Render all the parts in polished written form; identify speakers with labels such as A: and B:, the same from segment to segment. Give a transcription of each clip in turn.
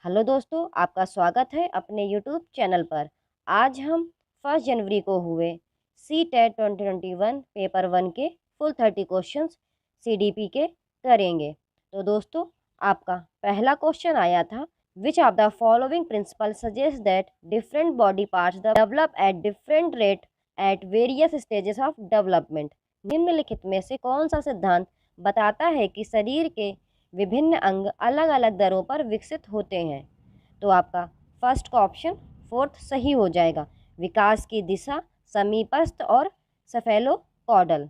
A: Hello दोस्तों, आपका स्वागत है अपने यूट्यूब चैनल पर। आज हम 1 जनवरी को हुए सी टेट 2021 पेपर 1 के फुल 30 क्वेश्चंस सीडीपी के करेंगे। तो दोस्तों, आपका पहला क्वेश्चन आया था, which of the following principle suggest that different body parts develop at different rate at various stages of development. निम्नलिखित में से कौन सा सिद्धांत बताता है कि शरीर के विभिन्न अंग अलग अलग दरों पर विकसित होते हैं? तो आपका फर्स्ट का ऑप्शन फोर्थ सही हो जाएगा। विकास की दिशा समीपस्थ और सेफेलोकॉडल।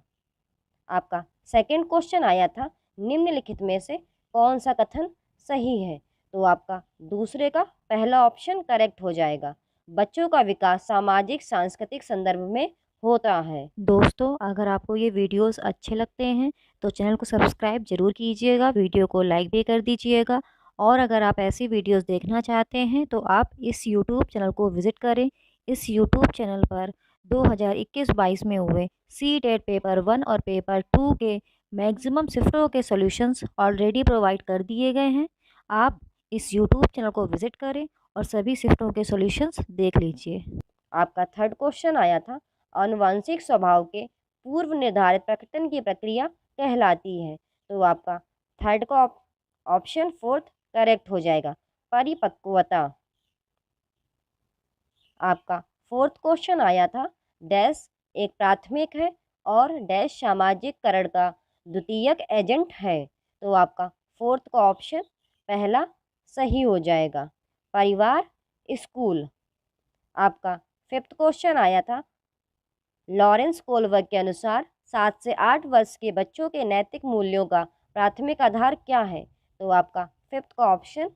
A: आपका सेकंड क्वेश्चन आया था, निम्नलिखित में से कौन सा कथन सही है? तो आपका दूसरे का पहला ऑप्शन करेक्ट हो जाएगा। बच्चों का विकास सामाजिक सांस्कृतिक संदर्भ में होता है।
B: दोस्तों, अगर आपको ये वीडियोस अच्छे लगते हैं तो चैनल को सब्सक्राइब जरूर कीजिएगा, वीडियो को लाइक भी कर दीजिएगा। और अगर आप ऐसी वीडियोस देखना चाहते हैं तो आप इस यूट्यूब चैनल को विज़िट करें। इस यूट्यूब चैनल पर 2021-22 में हुए सी टेट पेपर 1 और पेपर 2 के मैक्सिमम शिफ्टों के सॉल्यूशंस ऑलरेडी प्रोवाइड कर दिए गए हैं। आप इस यूट्यूब चैनल को विज़िट करें और सभी शिफ्टों के सॉल्यूशंस देख लीजिए।
A: आपका थर्ड क्वेश्चन आया था, आनुवंशिक स्वभाव के पूर्व निर्धारित प्रकटन की प्रक्रिया कहलाती है? तो आपका थर्ड का ऑप्शन फोर्थ करेक्ट हो जाएगा, परिपक्वता। आपका फोर्थ क्वेश्चन आया था, डैश एक प्राथमिक है और डैश सामाजिककरण का द्वितीयक एजेंट है? तो आपका फोर्थ का ऑप्शन पहला सही हो जाएगा, परिवार, स्कूल। आपका फिफ्थ क्वेश्चन आया था, लॉरेंस कोलवर्ग के अनुसार 7 से 8 वर्ष के बच्चों के नैतिक मूल्यों का प्राथमिक आधार क्या है? तो आपका फिफ्थ का ऑप्शन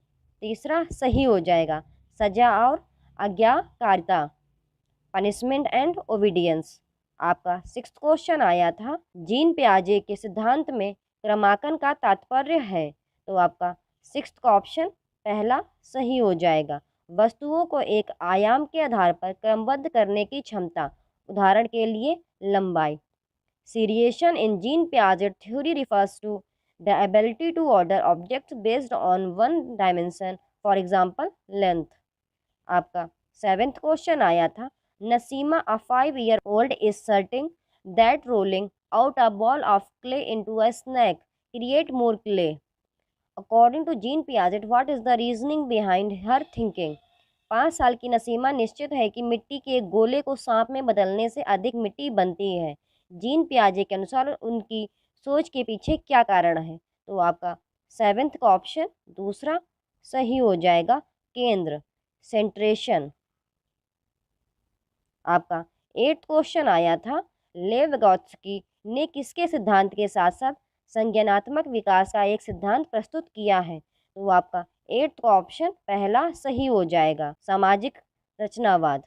A: तीसरा सही हो जाएगा, सजा और आज्ञाकारिता, पनिशमेंट एंड ओबीडियंस। आपका सिक्स्थ क्वेश्चन आया था, जीन पियाजे के सिद्धांत में क्रमांकन का तात्पर्य है? तो आपका सिक्स्थ का ऑप्शन पहला सही हो जाएगा, वस्तुओं को एक आयाम के आधार पर क्रमबद्ध करने की क्षमता, उदाहरण के लिए लंबाई। Seriation in Jean Piaget theory refers to the ability to order objects based on one dimension, for example length. आपका सेवेंथ क्वेश्चन आया था, Naseema a 5-year-old is certain that rolling out a ball of clay into a snake create more clay. According to Jean Piaget, what is the reasoning behind her thinking? 5 साल की नसीमा निश्चित है कि मिट्टी के एक गोले को सांप में बदलने से अधिक मिट्टी बनती है। जीन पियाजे के अनुसार उनकी सोच के पीछे क्या कारण है? तो आपका सेवेंथ का ऑप्शन दूसरा सही हो जाएगा, केंद्र, सेंट्रेशन। आपका एट्थ क्वेश्चन आया था, लेव विगोत्स्की ने किसके सिद्धांत के साथ साथ संज्ञानात्मक विकास का एक सिद्धांत प्रस्तुत किया है? तो आपका एट्थ का ऑप्शन पहला सही हो जाएगा, सामाजिक रचनावाद।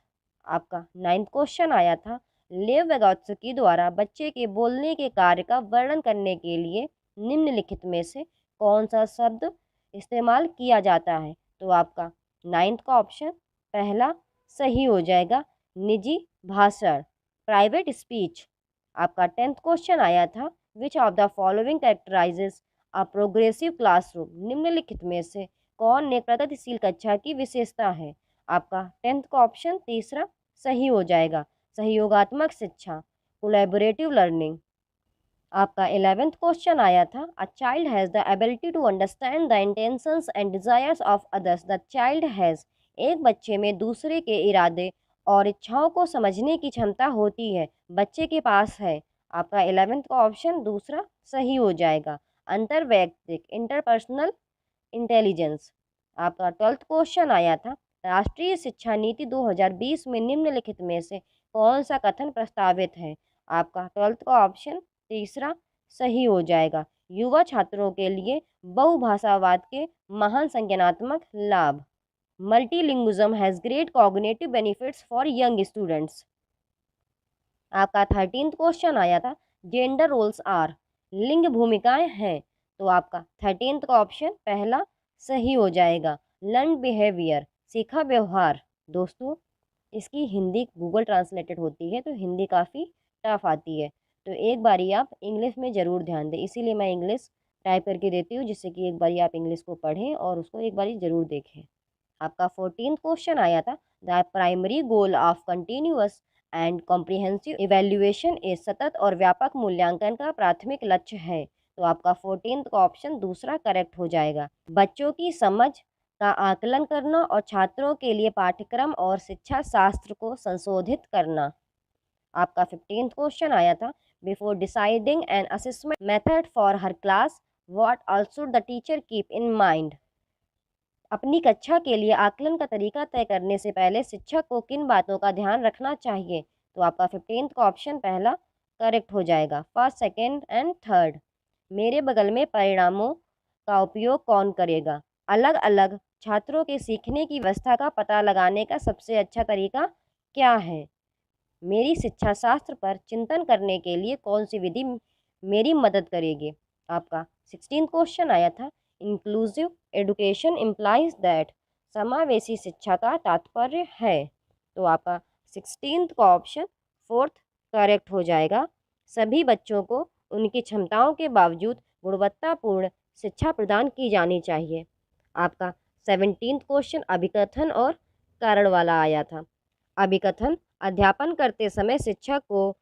A: आपका नाइन्थ क्वेश्चन आया था, लेव विगोत्स्की द्वारा बच्चे के बोलने के कार्य का वर्णन करने के लिए निम्नलिखित में से कौन सा शब्द इस्तेमाल किया जाता है? तो आपका नाइन्थ का ऑप्शन पहला सही हो जाएगा, निजी भाषण, प्राइवेट स्पीच। आपका टेंथ क्वेश्चन आया था, which of the following कैरेक्टराइजेस a progressive classroom? निम्नलिखित में से कौन एक प्रगतिशील कक्षा की विशेषता है? आपका टेंथ का ऑप्शन तीसरा सही हो जाएगा, सहयोगात्मक शिक्षा, कोलैबोरेटिव लर्निंग। आपका 11th क्वेश्चन आया था, a child has the ability to understand the intentions and desires of others. The child has, एक बच्चे में दूसरे के इरादे और इच्छाओं को समझने की क्षमता होती है, बच्चे के पास है। आपका 11th का ऑप्शन दूसरा सही हो जाएगा, अंतर्वैयक्तिक, इंटरपर्सनल इंटेलिजेंस। आपका 12th क्वेश्चन आया था, राष्ट्रीय शिक्षा नीति 2020 में निम्नलिखित में से कौन सा कथन प्रस्तावित है? आपका 12th का ऑप्शन तीसरा सही हो जाएगा, युवा छात्रों के लिए बहुभाषावाद के महान संज्ञानात्मक लाभ, मल्टीलिंग्विज्म has great cognitive benefits for young students. आपका 13th क्वेश्चन आया था, जेंडर रोल्स आर, लिंग भूमिकाएं हैं? तो आपका 13th का ऑप्शन पहला सही हो जाएगा, लर्न बिहेवियर, सीखा व्यवहार। दोस्तों, इसकी हिंदी गूगल ट्रांसलेटेड होती है तो हिंदी काफ़ी टफ आती है, तो एक बारी आप इंग्लिश में ज़रूर ध्यान दें, इसीलिए मैं इंग्लिश टाइप करके देती हूँ, जिससे कि एक बारी आप इंग्लिश को पढ़ें और उसको एक बारी ज़रूर देखें। आपका 14th क्वेश्चन आया था, the primary goal of continuous and comprehensive evaluation is सतत और व्यापक मूल्यांकन का प्राथमिक लक्ष्य है। तो आपका 14th का ऑप्शन दूसरा करेक्ट हो जाएगा। बच्चों की समझ का आकलन करना और छात्रों के लिए पाठ्यक्रम और शिक्षा शास्त्र को संशोधित करना। आपका 15th क्वेश्चन आया था, before deciding an assessment method for her class what also the teacher keep in mind. अपनी कक्षा के लिए आकलन का तरीका तय करने से पहले शिक्षक को किन बातों का ध्यान रखना चाहिए। तो आपका 15th का ऑप्शन पहला करेक्ट हो जाएगा। First, second and third. मेरे बगल में परिणामों का उपयोग कौन करेगा। अलग अलग छात्रों के सीखने की व्यवस्था का पता लगाने का सबसे अच्छा तरीका क्या है। मेरी शिक्षा शास्त्र पर चिंतन करने के लिए कौन सी विधि मेरी मदद करेगी। आपका 16th क्वेश्चन आया था, इंक्लूसिव एजुकेशन इम्प्लाइज दैट। समावेशी शिक्षा का तात्पर्य है। तो आपका 16th का ऑप्शन फोर्थ करेक्ट हो जाएगा। सभी बच्चों को उनकी क्षमताओं के बावजूद गुणवत्तापूर्ण शिक्षा प्रदान की जानी चाहिए। आपका 17th क्वेश्चन अभिकथन और कारण वाला आया था। अभिकथन अध्यापन करते समय शिक्षक को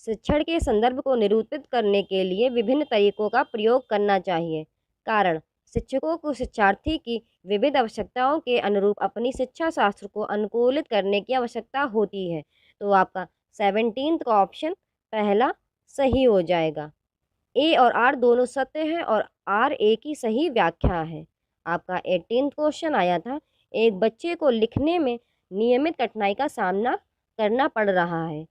A: शिक्षण के संदर्भ को निरूपित करने के लिए विभिन्न तरीकों का प्रयोग करना चाहिए। कारण शिक्षकों को शिक्षार्थी की विविध आवश्यकताओं के अनुरूप अपनी शिक्षा शास्त्र को अनुकूलित करने की आवश्यकता होती है। तो आपका 17th का ऑप्शन पहला सही हो जाएगा। ए और आर दोनों सत्य हैं और आर ए की सही व्याख्या है। आपका 18th क्वेश्चन आया था, एक बच्चे को लिखने में नियमित कठिनाई का सामना करना पड़ रहा है।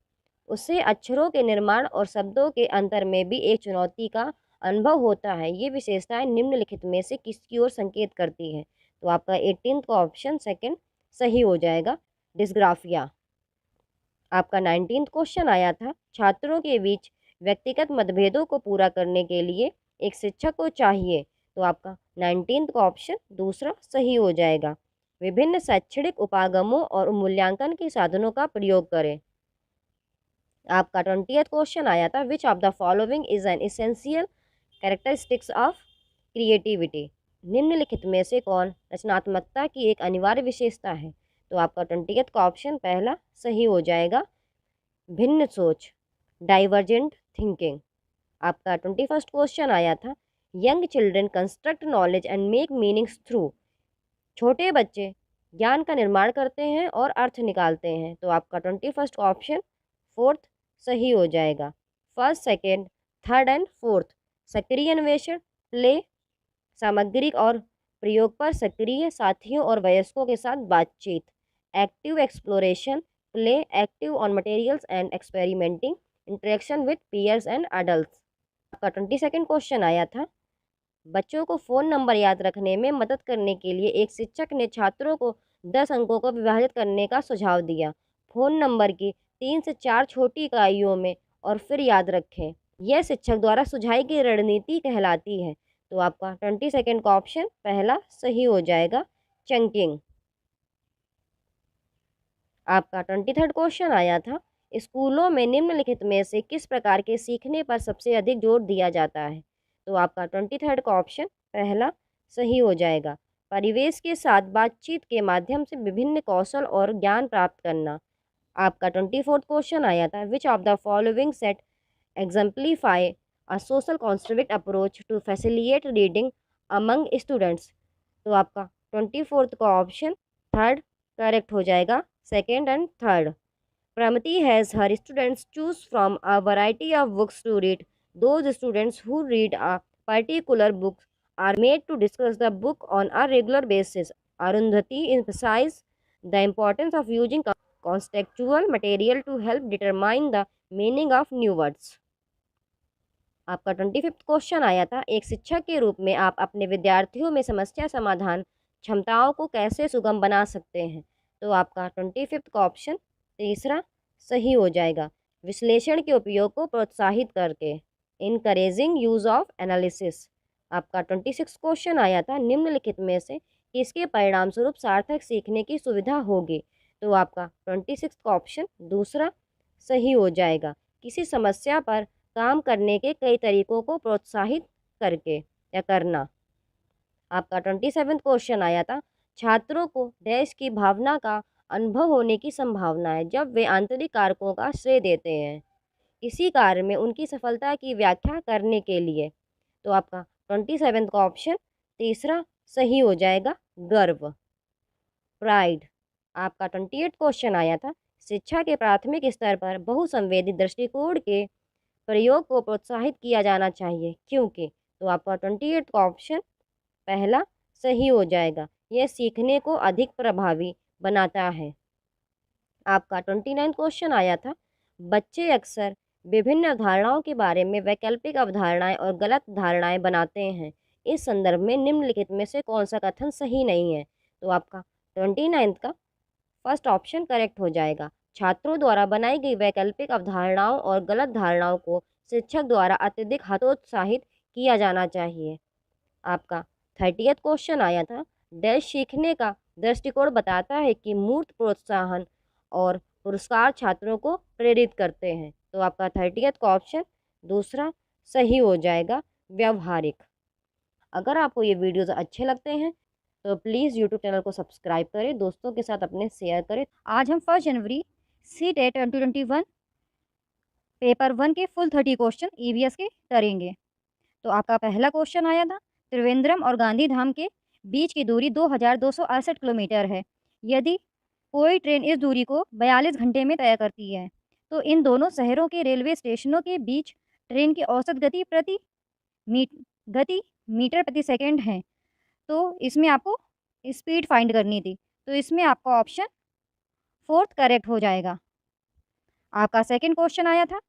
A: उसे अक्षरों के निर्माण और शब्दों के अंतर में भी एक चुनौती का अनुभव होता है। ये विशेषताएं निम्नलिखित में से किसकी ओर संकेत करती है। तो आपका 18th का ऑप्शन सेकंड सही हो जाएगा, डिस्ग्राफिया। आपका 19th क्वेश्चन आया था, छात्रों के बीच व्यक्तिगत मतभेदों को पूरा करने के लिए एक शिक्षक को चाहिए। तो आपका 19th का ऑप्शन दूसरा सही हो जाएगा। विभिन्न शैक्षणिक उपागमों और मूल्यांकन के साधनों का प्रयोग करें। आपका 20th क्वेश्चन आया था, which of the following is an essential characteristics of creativity. निम्नलिखित में से कौन रचनात्मकता की एक अनिवार्य विशेषता है। तो आपका 20th का ऑप्शन पहला सही हो जाएगा, भिन्न सोच, डाइवर्जेंट थिंकिंग। आपका 21st क्वेश्चन आया था, young children construct knowledge and make meanings through. छोटे बच्चे ज्ञान का निर्माण करते हैं और अर्थ निकालते हैं। तो आपका 21st का ऑप्शन फोर्थ सही हो जाएगा। First, second, third and fourth. सक्रिय अन्वेषण, प्ले, सामग्री और प्रयोग पर सक्रिय साथियों और वयस्कों के साथ बातचीत। Active exploration, play, active on materials and experimenting, interaction with peers and adults. आपका 22nd क्वेश्चन आया था, बच्चों को फ़ोन नंबर याद रखने में मदद करने के लिए एक शिक्षक ने छात्रों को 10 अंकों को विभाजित करने का सुझाव दिया। फ़ोन नंबर की 3 से 4 छोटी इकाइयों में और फिर याद रखें। यह शिक्षक द्वारा सुझाई गई रणनीति कहलाती है। तो आपका 22nd का ऑप्शन पहला सही हो जाएगा, चंकिंग। आपका 23rd क्वेश्चन आया था, स्कूलों में निम्नलिखित में से किस प्रकार के सीखने पर सबसे अधिक जोर दिया जाता है। तो आपका 23rd का ऑप्शन पहला सही हो जाएगा, परिवेश के साथ बातचीत के माध्यम से विभिन्न कौशल और ज्ञान प्राप्त करना। आपका 24th क्वेश्चन आया था, which of the following set exemplify a social construct approach to facilitate reading among students. तो आपका 24th का ऑप्शन थर्ड करेक्ट हो जाएगा, second and third. Pramati has her students choose from a variety of books to read. Those students who read a particular book are made to discuss the book on a regular basis. Arundhati emphasizes the importance of using contextual material to help determine the meaning of new words. आपका 25th question आया था, एक शिक्षक के रूप में आप अपने विद्यार्थियों में समस्या समाधान क्षमताओं को कैसे सुगम बना सकते हैं। तो आपका 25th का ऑप्शन तीसरा सही हो जाएगा, विश्लेषण के उपयोग को प्रोत्साहित करके, इनकरेजिंग यूज ऑफ एनालिसिस। आपका 26th क्वेश्चन आया था, निम्नलिखित में से किसके परिणाम स्वरूप सार्थक सीखने की सुविधा होगी। तो आपका 26th का ऑप्शन दूसरा सही हो जाएगा, किसी समस्या पर काम करने के कई तरीकों को प्रोत्साहित करके या करना। आपका 27th क्वेश्चन आया था, छात्रों को डैश की भावना का अनुभव होने की संभावना है जब वे आंतरिक कारकों का श्रेय देते हैं इसी कार्य में उनकी सफलता की व्याख्या करने के लिए। तो आपका 27 का ऑप्शन तीसरा सही हो जाएगा, गर्व, प्राइड। आपका 28 क्वेश्चन आया था, शिक्षा के प्राथमिक स्तर पर बहुसंवेदी दृष्टिकोण के प्रयोग को प्रोत्साहित किया जाना चाहिए क्योंकि। तो आपका 28 का ऑप्शन पहला सही हो जाएगा, यह सीखने को अधिक प्रभावी बनाता है। आपका 29 क्वेश्चन आया था, बच्चे अक्सर विभिन्न अवधारणाओं के बारे में वैकल्पिक अवधारणाएं और गलत धारणाएं बनाते हैं। इस संदर्भ में निम्नलिखित में से कौन सा कथन सही नहीं है। तो आपका 29 का फर्स्ट ऑप्शन करेक्ट हो जाएगा। छात्रों द्वारा बनाई गई वैकल्पिक अवधारणाओं और गलत धारणाओं को शिक्षक द्वारा अत्यधिक हतोत्साहित किया जाना चाहिए। आपका 30th क्वेश्चन आया था, डैश सीखने का दृष्टिकोण बताता है कि मूर्त प्रोत्साहन और पुरस्कार छात्रों को प्रेरित करते हैं। तो आपका 30th का ऑप्शन दूसरा सही हो जाएगा, व्यवहारिक। अगर आपको ये वीडियोज़ अच्छे लगते हैं तो प्लीज़ यूट्यूब चैनल को सब्सक्राइब करें, दोस्तों के साथ अपने शेयर करें।
B: आज हम 1 जनवरी CTET 2021 पेपर 1 के फुल 30 क्वेश्चन EVS के करेंगे। तो आपका पहला क्वेश्चन आया था, त्रिवेंद्रम और गांधीधाम के बीच की दूरी 2268 किलोमीटर है। यदि कोई ट्रेन इस दूरी को 42 घंटे में तय करती है तो इन दोनों शहरों के रेलवे स्टेशनों के बीच ट्रेन की औसत गति मीटर प्रति सेकंड है। तो इसमें आपको स्पीड फाइंड करनी थी, तो इसमें आपका ऑप्शन फोर्थ करेक्ट हो जाएगा। आपका सेकंड क्वेश्चन आया था,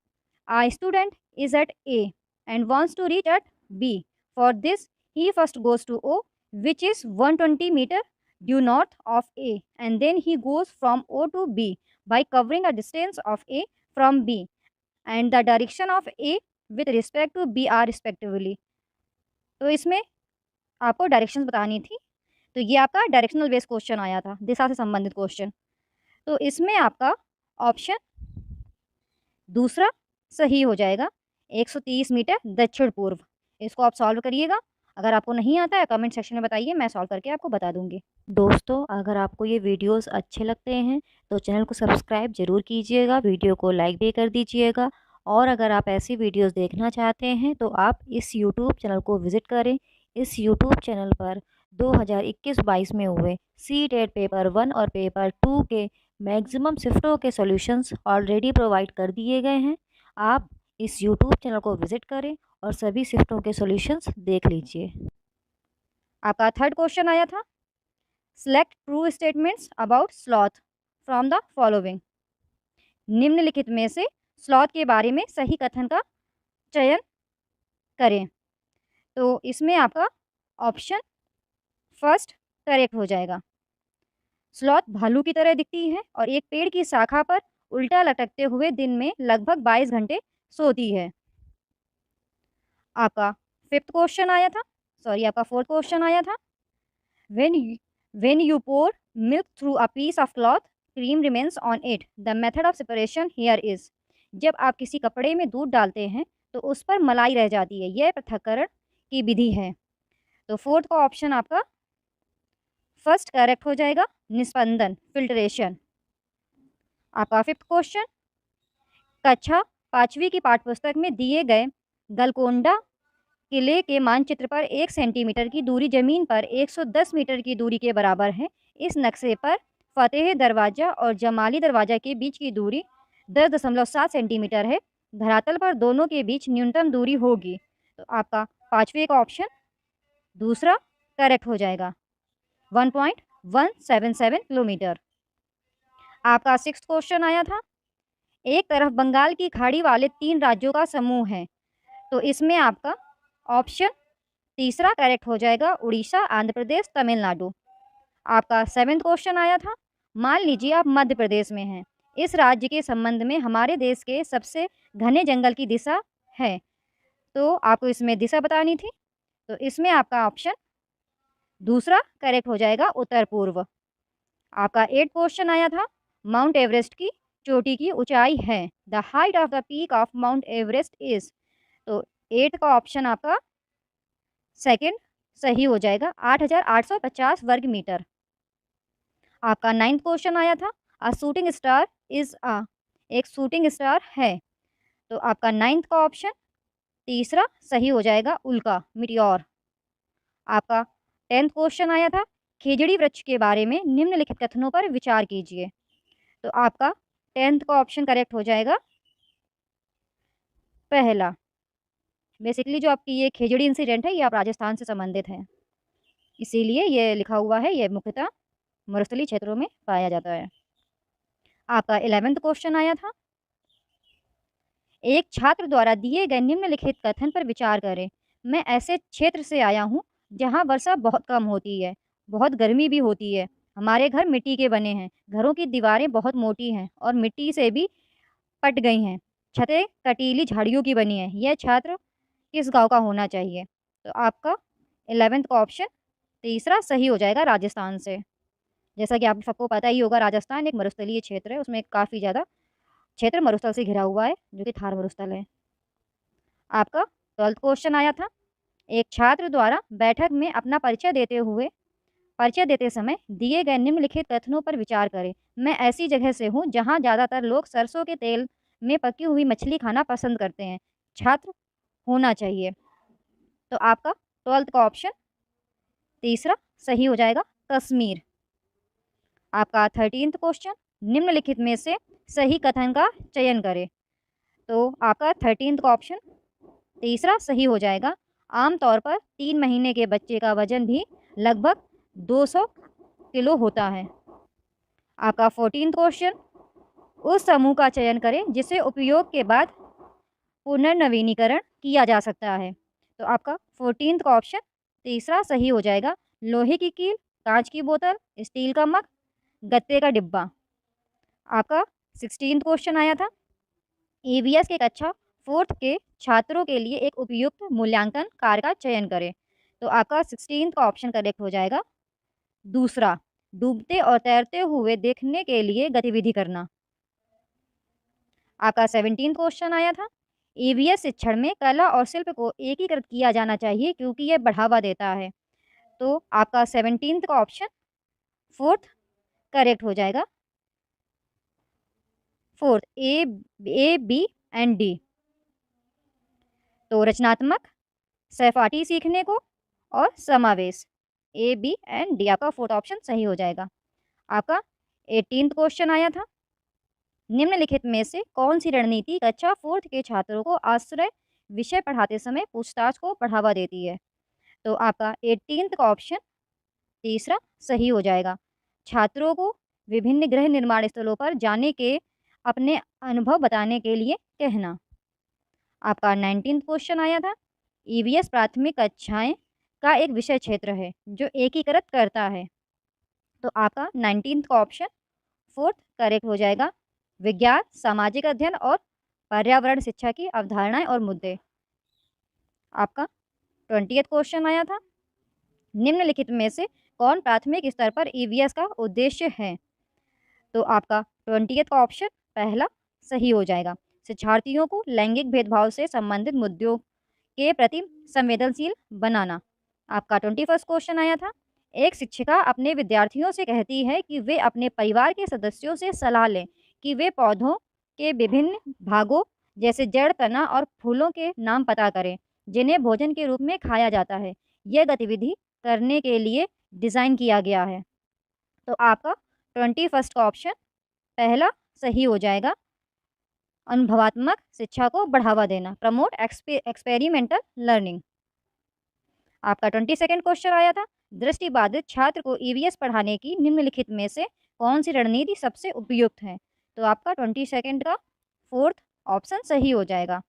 B: a student is at A and wants to reach at B. For this, he first goes to O, which is 120 meter due north of A, and then he goes from O to B by covering a distance of A from B and the direction of A with respect to B are respectively. तो इसमें आपको directions बतानी थी, तो ये आपका directional based question आया था, दिशा से संबंधित क्वेश्चन। तो इसमें आपका ऑप्शन दूसरा सही हो जाएगा, 130 मीटर दक्षिण पूर्व। इसको आप सॉल्व करिएगा, अगर आपको नहीं आता है कमेंट सेक्शन में बताइए, मैं सॉल्व करके आपको बता दूंगी। दोस्तों, अगर आपको ये वीडियोस अच्छे लगते हैं तो चैनल को सब्सक्राइब ज़रूर कीजिएगा, वीडियो को लाइक भी कर दीजिएगा। और अगर आप ऐसी वीडियोस देखना चाहते हैं तो आप इस यूट्यूब चैनल को विज़िट करें। इस यूट्यूब चैनल पर 2021-22 में हुए CTET पेपर 1 और पेपर 2 के मैक्सिमम शिफ्टों के सॉल्यूशंस ऑलरेडी प्रोवाइड कर दिए गए हैं। आप इस यूट्यूब चैनल को विज़िट करें और सभी शिफ्टों के सॉल्यूशंस देख लीजिए। आपका थर्ड क्वेश्चन आया था, select true statements about sloth from the following. निम्नलिखित में से स्लॉथ के बारे में सही कथन का चयन करें। तो इसमें आपका ऑप्शन फर्स्ट करेक्ट हो जाएगा। स्लॉथ भालू की तरह दिखती है और एक पेड़ की शाखा पर उल्टा लटकते हुए दिन में लगभग 22 घंटे सोती है। आपका फिफ्थ क्वेश्चन आया था, आपका फोर्थ क्वेश्चन आया था, when you pour milk through a piece of cloth, cream remains on it. The method of separation here is. जब आप किसी कपड़े में दूध डालते हैं तो उस पर मलाई रह जाती है, यह पृथक्करण की विधि है। तो फोर्थ का ऑप्शन आपका फर्स्ट करेक्ट हो जाएगा, निस्पंदन, फिल्ट्रेशन। आपका फिफ्थ क्वेश्चन, कक्षा 5वीं की पाठ्यपुस्तक में दिए गए गलकोंडा किले के मानचित्र पर 1 सेंटीमीटर की दूरी जमीन पर 110 मीटर की दूरी के बराबर है। इस नक्शे पर फतेह दरवाजा और जमाली दरवाजा के बीच की दूरी 10.7 सेंटीमीटर है। धरातल पर दोनों के बीच न्यूनतम दूरी होगी। तो आपका 5वें का ऑप्शन दूसरा करेक्ट हो जाएगा, 1.177 किलोमीटर। आपका सिक्स्थ क्वेश्चन आया था, एक तरफ बंगाल की खाड़ी वाले 3 राज्यों का समूह है। तो इसमें आपका ऑप्शन तीसरा करेक्ट हो जाएगा, उड़ीसा, आंध्र प्रदेश, तमिलनाडु। आपका 7वां क्वेश्चन आया था, मान लीजिए आप मध्य प्रदेश में हैं, इस राज्य के संबंध में हमारे देश के सबसे घने जंगल की दिशा है। तो आपको इसमें दिशा बतानी थी, तो इसमें आपका ऑप्शन दूसरा करेक्ट हो जाएगा, उत्तर पूर्व। आपका 8वां क्वेश्चन आया था, माउंट एवरेस्ट की चोटी की ऊंचाई है, the height of the peak of mount Everest is. तो 8 का ऑप्शन आपका सेकंड सही हो जाएगा, 8,850 वर्ग मीटर। आपका 9th क्वेश्चन आया था, अ शूटिंग स्टार इज़ अ, एक शूटिंग स्टार है। तो आपका 9th का ऑप्शन तीसरा सही हो जाएगा, उल्का, मीटियोर। आपका 10th क्वेश्चन आया था, खेजड़ी वृक्ष के बारे में निम्नलिखित कथनों पर विचार कीजिए। तो आपका 10th का ऑप्शन करेक्ट हो जाएगा, पहला। बेसिकली जो आपकी ये खेजड़ी इंसिडेंट है, ये आप राजस्थान से संबंधित है, इसीलिए ये लिखा हुआ है, ये मुख्यतः मरुस्थलीय क्षेत्रों में पाया जाता है। आपका 11th क्वेश्चन आया था, एक छात्र द्वारा दिए गए निम्नलिखित कथन पर विचार करें। मैं ऐसे क्षेत्र से आया हूँ जहाँ वर्षा बहुत कम होती है, बहुत गर्मी भी होती है। हमारे घर मिट्टी के बने हैं, घरों की दीवारें बहुत मोटी हैं और मिट्टी से भी पट गई हैं। छतें कटीली झाड़ियों की बनी हैं। यह छात्र किस गांव का होना चाहिए? तो आपका 11th का ऑप्शन तीसरा सही हो जाएगा, राजस्थान से। जैसा कि आप सबको पता ही होगा, राजस्थान एक मरुस्थलीय क्षेत्र है, उसमें काफ़ी ज़्यादा क्षेत्र मरुस्थल से घिरा हुआ है, जो कि थार मरुस्थल है। आपका 12th क्वेश्चन आया था, एक छात्र द्वारा बैठक में अपना परिचय देते समय दिए गए निम्नलिखित कथनों पर विचार करें। मैं ऐसी जगह से हूँ जहाँ ज़्यादातर लोग सरसों के तेल में पकी हुई मछली खाना पसंद करते हैं। छात्र होना चाहिए। तो आपका 12th का ऑप्शन तीसरा सही हो जाएगा, कश्मीर। आपका 13th क्वेश्चन, निम्नलिखित में से सही कथन का चयन करें। तो आपका 13th का ऑप्शन तीसरा सही हो जाएगा। आमतौर पर 3 महीने के बच्चे का वजन भी लगभग 200 किलो होता है। आपका 14th क्वेश्चन, उस समूह का चयन करें जिसे उपयोग के बाद पुनर्नवीनीकरण किया जा सकता है। तो आपका 14th का ऑप्शन तीसरा सही हो जाएगा, लोहे की कील, कांच की बोतल, स्टील का मग, गत्ते का डिब्बा। आपका 16th क्वेश्चन आया था, ईवीएस के कक्षा 4th के छात्रों के लिए एक उपयुक्त मूल्यांकन कार्य का चयन करें। तो आपका 16th का ऑप्शन करेक्ट हो जाएगा, दूसरा, डूबते और तैरते हुए देखने के लिए गतिविधि करना। आपका 17th क्वेश्चन आया था, ईवीएस शिक्षण में कला और शिल्प को एकीकृत किया जाना चाहिए क्योंकि यह बढ़ावा देता है। तो आपका 17th का ऑप्शन 4th करेक्ट हो जाएगा, 4th, A B and D. तो रचनात्मक, सहपाठी सीखने को और समावेश, ए बी एंड डी आपका 4th ऑप्शन सही हो जाएगा। आपका 18th क्वेश्चन आया था, निम्नलिखित में से कौन सी रणनीति कक्षा 4th के छात्रों को आश्रय विषय पढ़ाते समय पूछताछ को बढ़ावा देती है? तो आपका 18th का ऑप्शन तीसरा सही हो जाएगा, छात्रों को विभिन्न गृह निर्माण स्थलों पर जाने के अपने अनुभव बताने के लिए कहना। आपका 19th क्वेश्चन आया था, ईवीएस प्राथमिक कक्षाएं का एक विषय क्षेत्र है जो एकीकृत करता है। तो आपका 19th का ऑप्शन 4th करेक्ट हो जाएगा, विज्ञान, सामाजिक अध्ययन और पर्यावरण शिक्षा की अवधारणाएं और मुद्दे। आपका 20th क्वेश्चन आया था, निम्नलिखित में से कौन प्राथमिक स्तर पर ईवीएस का उद्देश्य है? तो आपका 20th का ऑप्शन पहला सही हो जाएगा, शिक्षार्थियों को लैंगिक भेदभाव से संबंधित मुद्दों के प्रति संवेदनशील बनाना। आपका 21st क्वेश्चन आया था, एक शिक्षिका अपने विद्यार्थियों से कहती है कि वे अपने परिवार के सदस्यों से सलाह लें कि वे पौधों के विभिन्न भागों जैसे जड़, तना और फूलों के नाम पता करें जिन्हें भोजन के रूप में खाया जाता है। यह गतिविधि करने के लिए डिज़ाइन किया गया है। तो आपका 21st का ऑप्शन पहला सही हो जाएगा, अनुभवात्मक शिक्षा को बढ़ावा देना, प्रमोट एक्सपेरिमेंटल लर्निंग। आपका 22nd क्वेश्चन आया था, दृष्टिबाधित छात्र को ईवीएस पढ़ाने की निम्नलिखित में से कौन सी रणनीति सबसे उपयुक्त है? तो आपका 22nd का 4th ऑप्शन सही हो जाएगा,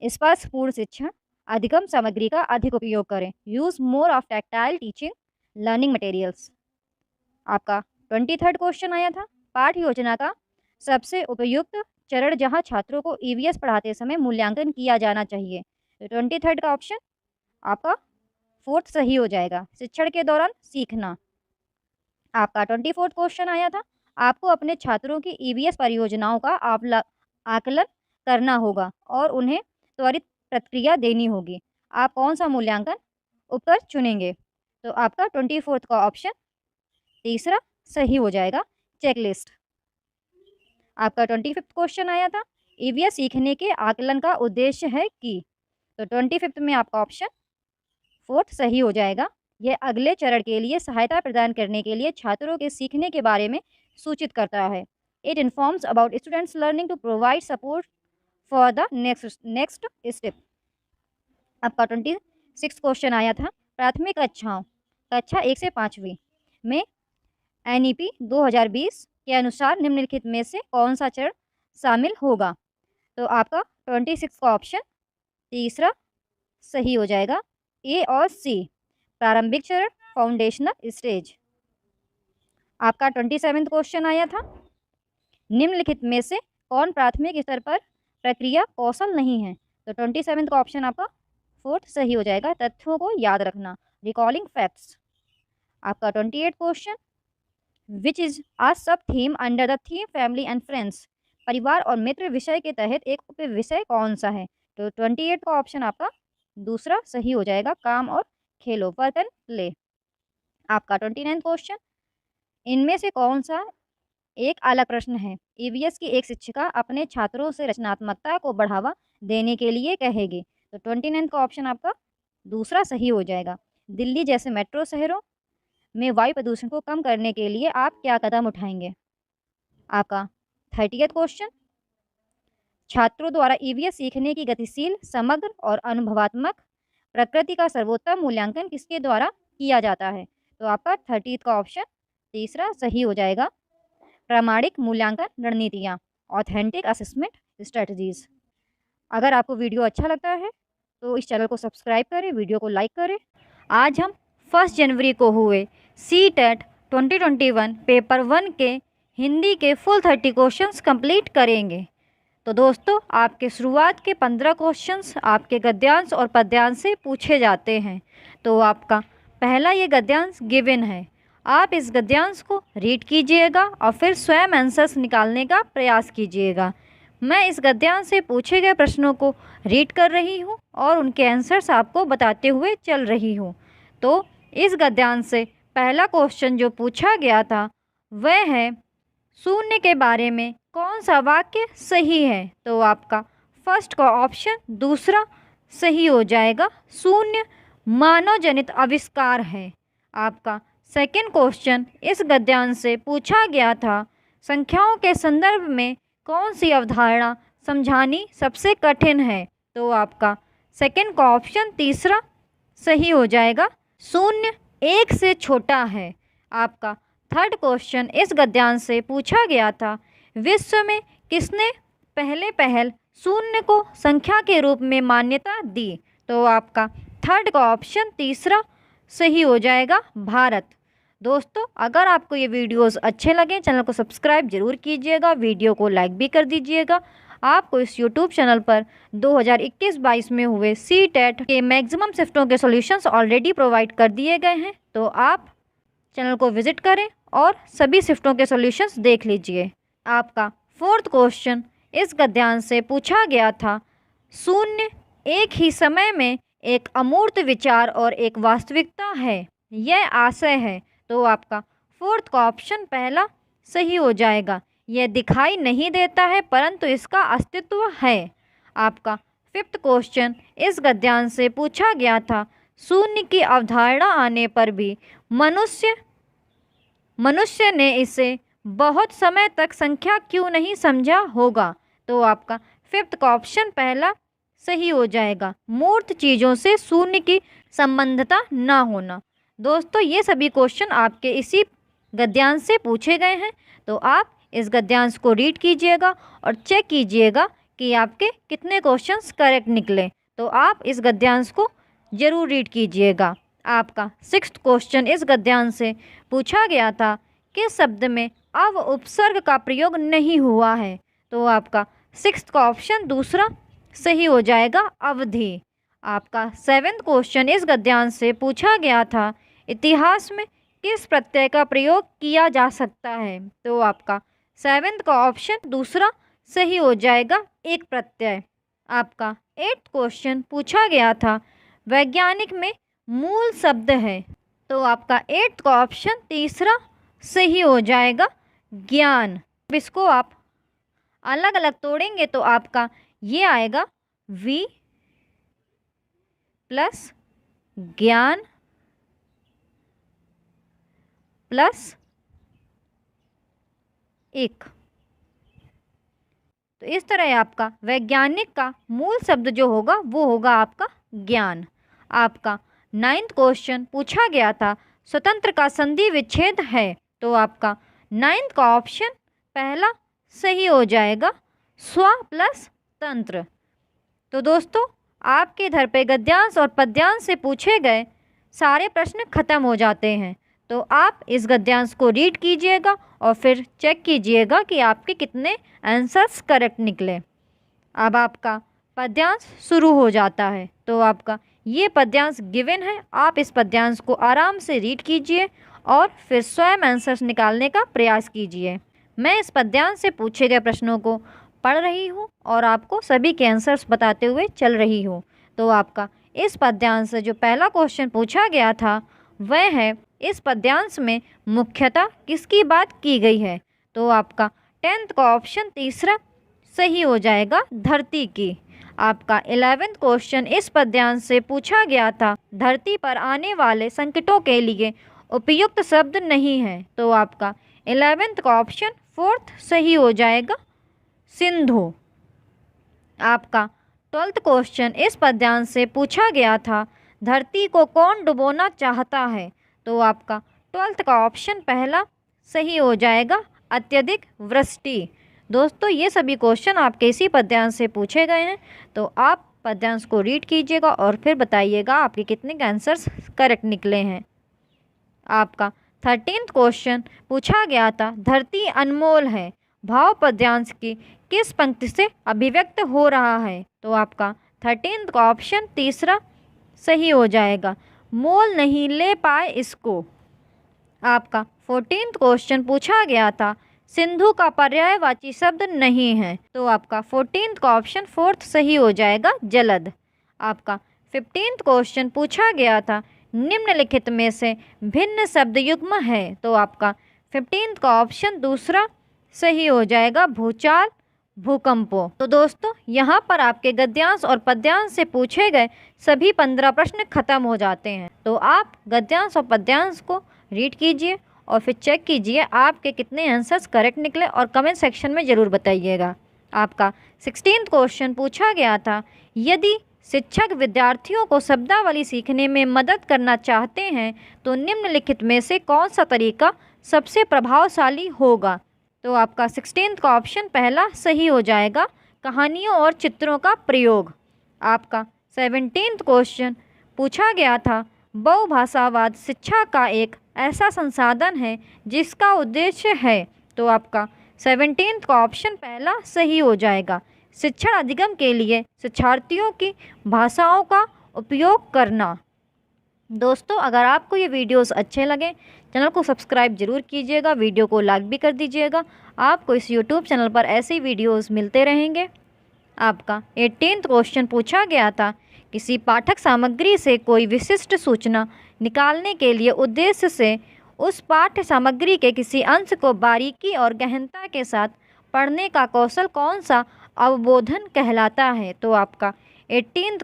B: स्पर्शपूर्ण शिक्षण, अधिगम सामग्री का अधिक उपयोग करें, use more of tactile teaching learning materials. आपका 23rd क्वेश्चन आया था, पाठ योजना का सबसे उपयुक्त चरण जहां छात्रों को ईवीएस पढ़ाते समय मूल्यांकन किया जाना चाहिए। तो 23rd का ऑप्शन आपका 4th सही हो जाएगा, शिक्षण के दौरान सीखना। आपका 24th क्वेश्चन आया था, आपको अपने छात्रों की ईवीएस परियोजनाओं का आकलन करना होगा और उन्हें त्वरित प्रतिक्रिया देनी होगी। आप कौन सा मूल्यांकन उपकर चुनेंगे? तो आपका 24th का ऑप्शन तीसरा सही हो जाएगा चेकलिस्ट। आपका 25th क्वेश्चन आया था, ईवीएस सीखने के आकलन का उद्देश्य है कि, तो 25th में आपका ऑप्शन 4 सही हो जाएगा। यह अगले चरण के लिए सहायता प्रदान करने के लिए छात्रों के सीखने के बारे में सूचित करता है। It informs about students learning to provide support for the next step. आपका 26 क्वेश्चन आया था, प्राथमिक कक्षाओं कक्षा 1 से 5वीं में एनईपी 2020 के अनुसार निम्नलिखित में से कौन सा चरण शामिल होगा? तो आपका 26 का ऑप्शन तीसरा सही हो जाएगा, ए और सी, प्रारंभिक चरण, फाउंडेशनल स्टेज। आपका 27 क्वेश्चन आया था, निम्नलिखित में से कौन प्राथमिक स्तर पर प्रक्रिया कौशल नहीं है? तो 27 का ऑप्शन आपका 4 सही हो जाएगा, तथ्यों को याद रखना, रिकॉलिंग फैक्ट्स। आपका 28 क्वेश्चन, विच इज आ सब theme under the theme family and friends, परिवार और मित्र विषय के तहत एक उप विषय कौन सा है? तो 28 का ऑप्शन आपका दूसरा सही हो जाएगा, काम और खेलो, वर्क एंड प्ले। आपका 29 क्वेश्चन, इनमें से कौन सा एक अलग प्रश्न है? ईवीएस की एक शिक्षिका अपने छात्रों से रचनात्मकता को बढ़ावा देने के लिए कहेगी। तो 29 का ऑप्शन आपका दूसरा सही हो जाएगा, दिल्ली जैसे मेट्रो शहरों में वायु प्रदूषण को कम करने के लिए आप क्या कदम उठाएंगे? आपका 30th क्वेश्चन, छात्रों द्वारा ईवीएस सीखने की गतिशील, समग्र और अनुभवात्मक प्रकृति का सर्वोत्तम मूल्यांकन किसके द्वारा किया जाता है? तो आपका 30th का ऑप्शन तीसरा सही हो जाएगा, प्रामाणिक मूल्यांकन रणनीतियाँ, ऑथेंटिक असेसमेंट स्ट्रेटजीज। अगर आपको वीडियो अच्छा लगता है तो इस चैनल को सब्सक्राइब करें, वीडियो को लाइक करें। आज हम 1 जनवरी को हुए CTET 2021 पेपर 1 के हिंदी के फुल 30 क्वेश्चंस कंप्लीट करेंगे। तो दोस्तों, आपके शुरुआत के 15 क्वेश्चंस आपके गद्यांश और पद्यांश से पूछे जाते हैं। तो आपका पहला ये गद्यांश गिवन है, आप इस गद्यांश को रीड कीजिएगा और फिर स्वयं आंसर्स निकालने का प्रयास कीजिएगा। मैं इस गद्यांश से पूछे गए प्रश्नों को रीड कर रही हूँ और उनके आंसर्स आपको बताते हुए चल रही हूँ। तो इस गद्यांश से पहला क्वेश्चन जो पूछा गया था वह है, शून्य के बारे में कौन सा वाक्य सही है? तो आपका फर्स्ट का ऑप्शन दूसरा सही हो जाएगा, शून्य मानव जनित आविष्कार है। आपका सेकंड क्वेश्चन इस गद्यांश से पूछा गया था, संख्याओं के संदर्भ में कौन सी अवधारणा समझानी सबसे कठिन है? तो आपका सेकंड का ऑप्शन तीसरा सही हो जाएगा, शून्य 1 से छोटा है। आपका थर्ड क्वेश्चन इस गद्यांश से पूछा गया था, विश्व में किसने पहल शून्य को संख्या के रूप में मान्यता दी? तो आपका थर्ड का ऑप्शन तीसरा सही हो जाएगा, भारत। दोस्तों, अगर आपको ये वीडियोस अच्छे लगे चैनल को सब्सक्राइब जरूर कीजिएगा, वीडियो को लाइक भी कर दीजिएगा। आपको इस यूट्यूब चैनल पर 2021-22 में हुए CTET के मैक्सिमम शिफ्टों के सॉल्यूशंस ऑलरेडी प्रोवाइड कर दिए गए हैं, तो आप चैनल को विजिट करें और सभी शिफ्टों के सॉल्यूशंस देख लीजिए। आपका फोर्थ क्वेश्चन इस गद्यांश से पूछा गया था, शून्य एक ही समय में एक अमूर्त विचार और एक वास्तविकता है, यह आशय है। तो आपका फोर्थ का ऑप्शन पहला सही हो जाएगा, यह दिखाई नहीं देता है परंतु इसका अस्तित्व है। आपका फिफ्थ क्वेश्चन इस गद्यांश से पूछा गया था, शून्य की अवधारणा आने पर भी मनुष्य ने इसे बहुत समय तक संख्या क्यों नहीं समझा होगा? तो आपका फिफ्थ का ऑप्शन पहला सही हो जाएगा, मूर्त चीज़ों से शून्य की संबंधता ना होना। दोस्तों, ये सभी क्वेश्चन आपके इसी गद्यांश से पूछे गए हैं, तो आप इस गद्यांश को रीड कीजिएगा और चेक कीजिएगा कि आपके कितने क्वेश्चंस करेक्ट निकले। तो आप इस गद्यांश को ज़रूर रीड कीजिएगा। आपका सिक्स्थ क्वेश्चन इस गद्यांश से पूछा गया था, किस शब्द में अव उपसर्ग का प्रयोग नहीं हुआ है? तो आपका सिक्स्थ का ऑप्शन दूसरा सही हो जाएगा, अवधि। आपका सेवेंथ क्वेश्चन इस गद्यांश से पूछा गया था, इतिहास में किस प्रत्यय का प्रयोग किया जा सकता है? तो आपका सेवेंथ का ऑप्शन दूसरा सही हो जाएगा, एक प्रत्यय। आपका एट्थ क्वेश्चन पूछा गया था, वैज्ञानिक में मूल शब्द है। तो आपका एट्थ का ऑप्शन तीसरा सही हो जाएगा ज्ञान। अब इसको आप अलग अलग तोड़ेंगे तो आपका ये आएगा V प्लस ज्ञान प्लस 1। तो इस तरह आपका वैज्ञानिक का मूल शब्द जो होगा वो होगा आपका ज्ञान। आपका 9th क्वेश्चन पूछा गया था स्वतंत्र का संधि विच्छेद है, तो आपका 9th का ऑप्शन पहला सही हो जाएगा स्व प्लस तंत्र। तो दोस्तों आपके इधर पे गद्यांश और पद्यांश से पूछे गए सारे प्रश्न खत्म हो जाते हैं। तो आप इस गद्यांश को रीड कीजिएगा और फिर चेक कीजिएगा कि आपके कितने आंसर्स करेक्ट निकले। अब आपका पद्यांश शुरू हो जाता है। तो आपका ये पद्यांश गिवन है, आप इस पद्यांश को आराम से रीड कीजिए और फिर स्वयं आंसर्स निकालने का प्रयास कीजिए। मैं इस पद्यांश से पूछे गए प्रश्नों को पढ़ रही हूँ और आपको सभी के आंसर्स बताते हुए चल रही हूँ। तो आपका इस पद्यांश से जो पहला क्वेश्चन पूछा गया था वह है, इस पद्यांश में मुख्यतः किसकी बात की गई है? तो आपका 10th का ऑप्शन तीसरा सही हो जाएगा धरती की। आपका 11th क्वेश्चन इस पद्यांश से पूछा गया था धरती पर आने वाले संकटों के लिए उपयुक्त शब्द नहीं है, तो आपका 11th का ऑप्शन 4th सही हो जाएगा सिंधु। आपका 12th क्वेश्चन इस पद्यांश से पूछा गया था धरती को कौन डुबोना चाहता है, तो आपका 12th का ऑप्शन पहला सही हो जाएगा अत्यधिक वृष्टि। दोस्तों ये सभी क्वेश्चन आपके इसी पद्यांश से पूछे गए हैं, तो आप पद्यांश को रीड कीजिएगा और फिर बताइएगा आपके कितने आंसर्स करेक्ट निकले हैं। आपका 13th क्वेश्चन पूछा गया था धरती अनमोल है, भाव पद्यांश की किस पंक्ति से अभिव्यक्त हो रहा है, तो आपका 13th का ऑप्शन तीसरा सही हो जाएगा मोल नहीं ले पाए इसको। आपका 14th क्वेश्चन पूछा गया था सिंधु का पर्यायवाची शब्द नहीं है, तो आपका 14th का ऑप्शन 4th सही हो जाएगा जलद। आपका 15th क्वेश्चन पूछा गया था निम्नलिखित में से भिन्न शब्द युग्म है, तो आपका 15th का ऑप्शन दूसरा सही हो जाएगा भूचाल भूकंपों। तो दोस्तों यहाँ पर आपके गद्यांश और पद्यांश से पूछे गए सभी 15 प्रश्न खत्म हो जाते हैं। तो आप गद्यांश और पद्यांश को रीड कीजिए और फिर चेक कीजिए आपके कितने आंसर्स करेक्ट निकले और कमेंट सेक्शन में ज़रूर बताइएगा। आपका 16th क्वेश्चन पूछा गया था यदि शिक्षक विद्यार्थियों को शब्दावली सीखने में मदद करना चाहते हैं तो निम्नलिखित में से कौन सा तरीका सबसे प्रभावशाली होगा, तो आपका 16th का ऑप्शन पहला सही हो जाएगा कहानियों और चित्रों का प्रयोग। आपका 17th क्वेश्चन पूछा गया था बहुभाषावाद शिक्षा का एक ऐसा संसाधन है जिसका उद्देश्य है, तो आपका 17th का ऑप्शन पहला सही हो जाएगा शिक्षण अधिगम के लिए शिक्षार्थियों की भाषाओं का उपयोग करना। दोस्तों अगर आपको ये वीडियोस अच्छे लगे चैनल को सब्सक्राइब जरूर कीजिएगा, वीडियो को लाइक भी कर दीजिएगा। आपको इस यूट्यूब चैनल पर ऐसे ही वीडियोस मिलते रहेंगे। आपका 18th क्वेश्चन पूछा गया था किसी पाठक सामग्री से कोई विशिष्ट सूचना निकालने के लिए उद्देश्य से उस पाठ्य सामग्री के किसी अंश को बारीकी और गहनता के साथ पढ़ने का कौशल कौन सा अवबोधन कहलाता है, तो आपका 18th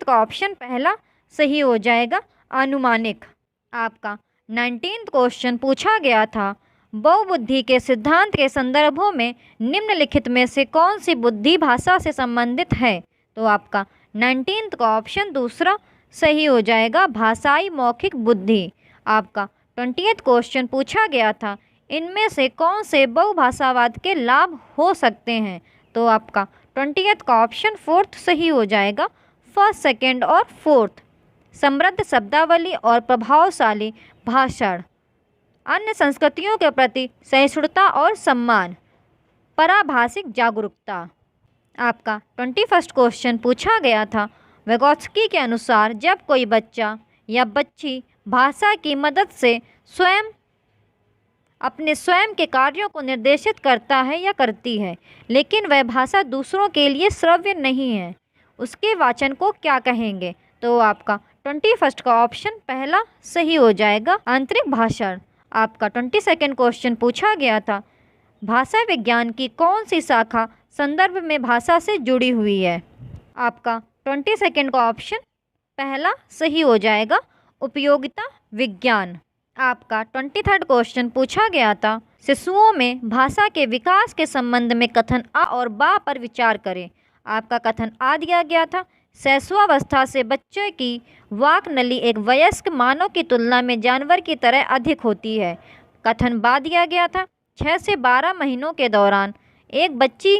B: का ऑप्शन पहला सही हो जाएगा अनुमानिक। आपका 19th क्वेश्चन पूछा गया था बहुबुद्धि के सिद्धांत के संदर्भों में निम्नलिखित में से कौन सी बुद्धि भाषा से संबंधित है, तो आपका 19th का ऑप्शन दूसरा सही हो जाएगा भाषाई मौखिक बुद्धि। आपका 20th क्वेश्चन पूछा गया था इनमें से कौन से बहुभाषावाद के लाभ हो सकते हैं, तो आपका 20th का ऑप्शन 4th सही हो जाएगा फर्स्ट, सेकेंड और फोर्थ। समृद्ध शब्दावली और प्रभावशाली भाषण, अन्य संस्कृतियों के प्रति सहिष्णुता और सम्मान, पराभाषिक जागरूकता। आपका 21st क्वेश्चन पूछा गया था vygotsky के अनुसार जब कोई बच्चा या बच्ची भाषा की मदद से अपने स्वयं के कार्यों को निर्देशित करता है या करती है लेकिन वह भाषा दूसरों के लिए श्रव्य नहीं है, उसके वाचन को क्या कहेंगे, तो आपका 21st का ऑप्शन पहला सही हो जाएगा आंतरिक भाषण। आपका 22nd क्वेश्चन पूछा गया था, भाषा विज्ञान की कौन सी शाखा संदर्भ में भाषा से जुड़ी हुई है। आपका 22nd का ऑप्शन पहला सही हो जाएगा, उपयोगिता विज्ञान। आपका 23rd क्वेश्चन पूछा गया था, शिशुओं में भाषा के विकास के संबंध में कथन आ और बा पर विचार करें। आपका कथन आ दिया गया था, शैशवावस्था से बच्चे की वाक नली एक वयस्क मानव की तुलना में जानवर की तरह अधिक होती है। कथन बा दिया गया था, 6 से 12 महीनों के दौरान एक बच्ची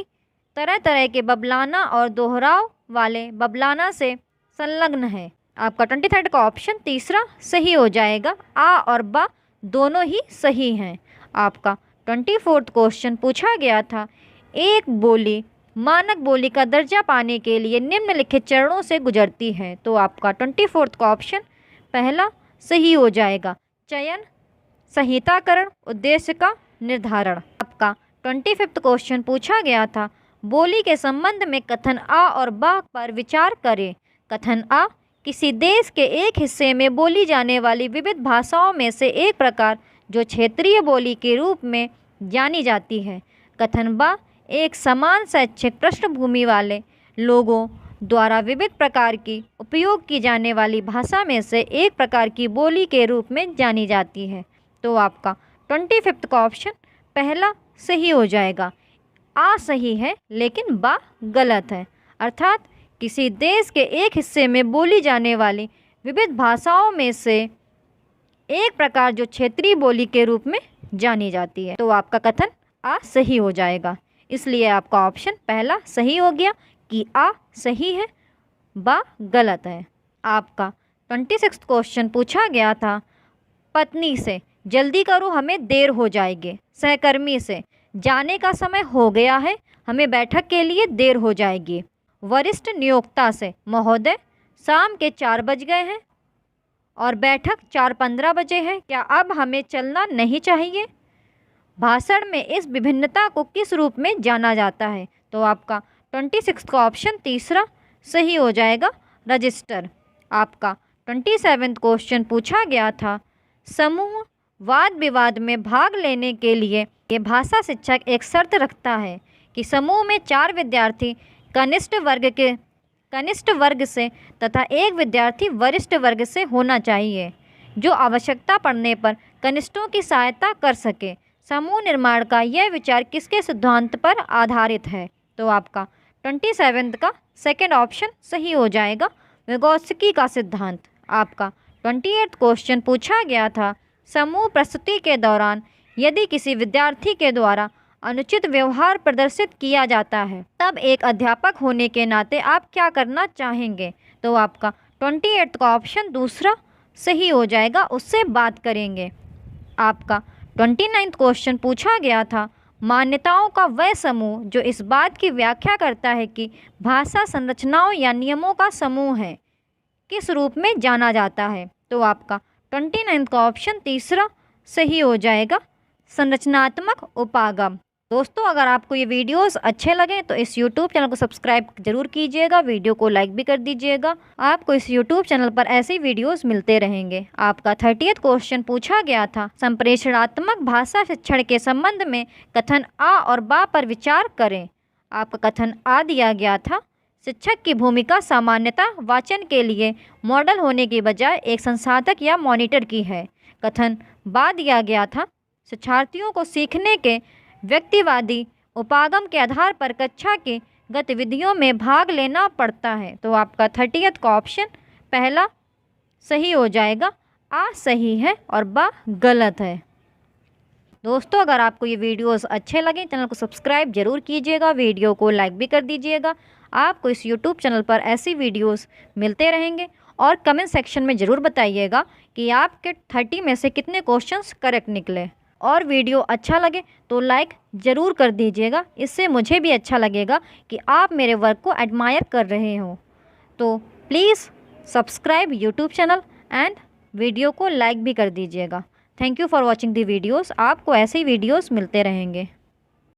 B: तरह तरह के बबलाना और दोहराव वाले बबलाना से संलग्न है। आपका 23rd का ऑप्शन तीसरा सही हो जाएगा, आ और बा दोनों ही सही हैं। आपका 24th क्वेश्चन पूछा गया था, एक बोली मानक बोली का दर्जा पाने के लिए निम्नलिखित चरणों से गुजरती है। तो आपका 24th का ऑप्शन पहला सही हो जाएगा, चयन, संहिताकरण, उद्देश्य का निर्धारण। आपका 25th क्वेश्चन पूछा गया था, बोली के संबंध में कथन आ और बा पर विचार करें। कथन आ, किसी देश के एक हिस्से में बोली जाने वाली विविध भाषाओं में से एक प्रकार जो क्षेत्रीय बोली के रूप में जानी जाती है। कथन बा, एक समान शैक्षिक पृष्ठभूमि वाले लोगों द्वारा विविध प्रकार की उपयोग की जाने वाली भाषा में से एक प्रकार की बोली के रूप में जानी जाती है। तो आपका 25th का ऑप्शन पहला सही हो जाएगा, आ सही है लेकिन बा गलत है, अर्थात किसी देश के एक हिस्से में बोली जाने वाली विविध भाषाओं में से एक प्रकार जो क्षेत्रीय बोली के रूप में जानी जाती है। तो आपका कथन आ सही हो जाएगा, इसलिए आपका ऑप्शन पहला सही हो गया कि आ सही है, बा गलत है। आपका 26th क्वेश्चन पूछा गया था, पत्नी से जल्दी करो हमें देर हो जाएगी, सहकर्मी से जाने का समय हो गया है हमें बैठक के लिए देर हो जाएगी, वरिष्ठ नियोक्ता से महोदय शाम के 4 बज गए हैं और बैठक 4:15 बजे है, क्या अब हमें चलना नहीं चाहिए। भाषण में इस विभिन्नता को किस रूप में जाना जाता है। तो आपका 26 का ऑप्शन तीसरा सही हो जाएगा, रजिस्टर। आपका 27 क्वेश्चन पूछा गया था, समूह वाद विवाद में भाग लेने के लिए ये भाषा शिक्षक एक शर्त रखता है कि समूह में 4 विद्यार्थी कनिष्ठ वर्ग से तथा एक विद्यार्थी वरिष्ठ वर्ग से होना चाहिए, जो आवश्यकता पड़ने पर कनिष्ठों की सहायता कर सके। समूह निर्माण का यह विचार किसके सिद्धांत पर आधारित है। तो आपका 27 का सेकंड ऑप्शन सही हो जाएगा, विगोत्स्की का सिद्धांत। आपका 28 क्वेश्चन पूछा गया था, समूह प्रस्तुति के दौरान यदि किसी विद्यार्थी के द्वारा अनुचित व्यवहार प्रदर्शित किया जाता है तब एक अध्यापक होने के नाते आप क्या करना चाहेंगे। तो आपका 28 का ऑप्शन दूसरा सही हो जाएगा, उससे बात करेंगे। आपका 29 क्वेश्चन पूछा गया था, मान्यताओं का वह समूह जो इस बात की व्याख्या करता है कि भाषा संरचनाओं या नियमों का समूह है, किस रूप में जाना जाता है। तो आपका 29 का ऑप्शन तीसरा सही हो जाएगा, संरचनात्मक उपागम। दोस्तों, अगर आपको ये वीडियोस अच्छे लगें तो इस YouTube चैनल को सब्सक्राइब जरूर कीजिएगा, वीडियो को लाइक भी कर दीजिएगा। आपको इस YouTube चैनल पर ऐसे वीडियोस मिलते रहेंगे। आपका 30th क्वेश्चन पूछा गया था, संप्रेषणात्मक भाषा शिक्षण के संबंध में कथन आ और बा पर विचार करें। आपका कथन आ दिया गया था, शिक्षक की भूमिका सामान्यतः वाचन के लिए मॉडल होने के बजाय एक संसाधक या मॉनिटर की है। कथन बा दिया गया था, शिक्षार्थियों को सीखने के व्यक्तिवादी उपागम के आधार पर कक्षा की गतिविधियों में भाग लेना पड़ता है। तो आपका 30th का ऑप्शन पहला सही हो जाएगा, आ सही है और बा गलत है। दोस्तों, अगर आपको ये वीडियोस अच्छे लगें चैनल को सब्सक्राइब जरूर कीजिएगा, वीडियो को लाइक भी कर दीजिएगा। आपको इस YouTube चैनल पर ऐसी वीडियोस मिलते रहेंगे और कमेंट सेक्शन में ज़रूर बताइएगा कि आपके 30 में से कितने क्वेश्चंस करेक्ट निकले। और वीडियो अच्छा लगे तो लाइक ज़रूर कर दीजिएगा, इससे मुझे भी अच्छा लगेगा कि आप मेरे वर्क को एडमायर कर रहे हो। तो please subscribe YouTube channel and video को लाइक भी कर दीजिएगा। Thank you for watching the videos. आपको ऐसे ही वीडियोज़ मिलते रहेंगे।